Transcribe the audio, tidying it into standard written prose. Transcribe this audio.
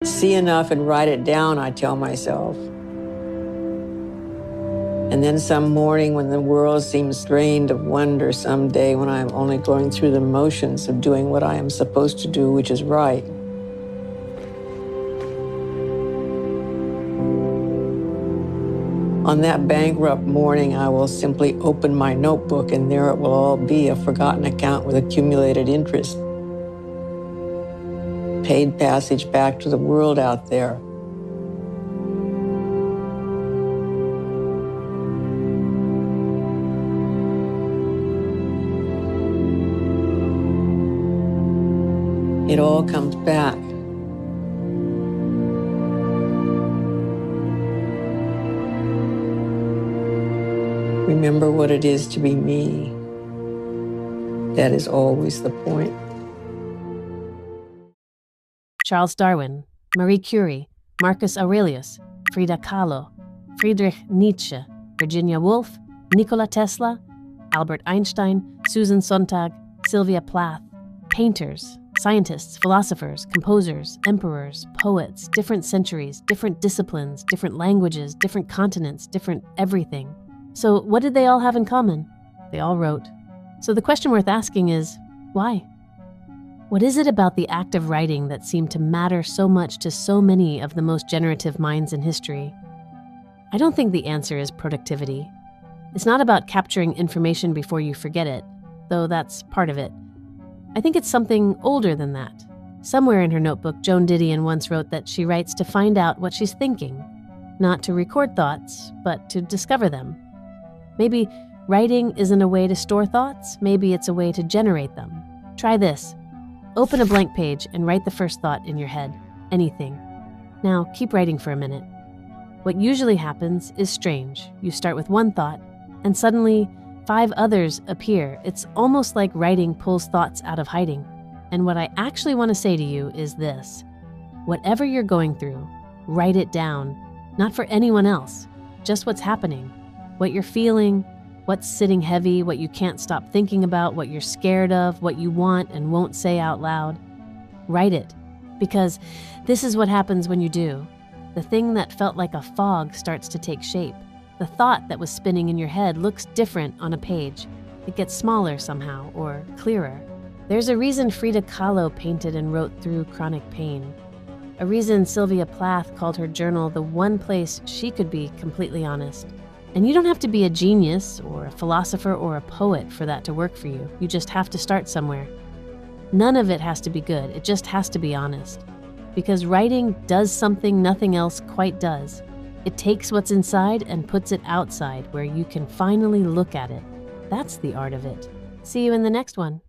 See enough and write it down, I tell myself. And then some morning when the world seems drained of wonder, someday when I am only going through the motions of doing what I am supposed to do, which is right. On that bankrupt morning, I will simply open my notebook and there it will all be, a forgotten account with accumulated interest. Paid passage back to the world out there. It all comes back. Remember what it is to be me. That is always the point. Charles Darwin, Marie Curie, Marcus Aurelius, Frida Kahlo, Friedrich Nietzsche, Virginia Woolf, Nikola Tesla, Albert Einstein, Susan Sontag, Sylvia Plath, painters, scientists, philosophers, composers, emperors, poets, different centuries, different disciplines, different languages, different continents, different everything. So what did they all have in common? They all wrote. So the question worth asking is, why? What is it about the act of writing that seemed to matter so much to so many of the most generative minds in history? I don't think the answer is productivity. It's not about capturing information before you forget it, though that's part of it. I think it's something older than that. Somewhere in her notebook, Joan Didion once wrote that she writes to find out what she's thinking, not to record thoughts, but to discover them. Maybe writing isn't a way to store thoughts, maybe it's a way to generate them. Try this. Open a blank page and write the first thought in your head, anything. Now, keep writing for a minute. What usually happens is strange. You start with one thought, and suddenly 5 others appear. It's almost like writing pulls thoughts out of hiding. And what I actually want to say to you is this. Whatever you're going through, write it down. Not for anyone else, just what's happening, what you're feeling, what's sitting heavy, what you can't stop thinking about, what you're scared of, what you want and won't say out loud. Write it, because this is what happens when you do. The thing that felt like a fog starts to take shape. The thought that was spinning in your head looks different on a page. It gets smaller somehow, or clearer. There's a reason Frida Kahlo painted and wrote through chronic pain. A reason Sylvia Plath called her journal the one place she could be completely honest. And you don't have to be a genius or a philosopher or a poet for that to work for you. You just have to start somewhere. None of it has to be good. It just has to be honest. Because writing does something nothing else quite does. It takes what's inside and puts it outside where you can finally look at it. That's the art of it. See you in the next one.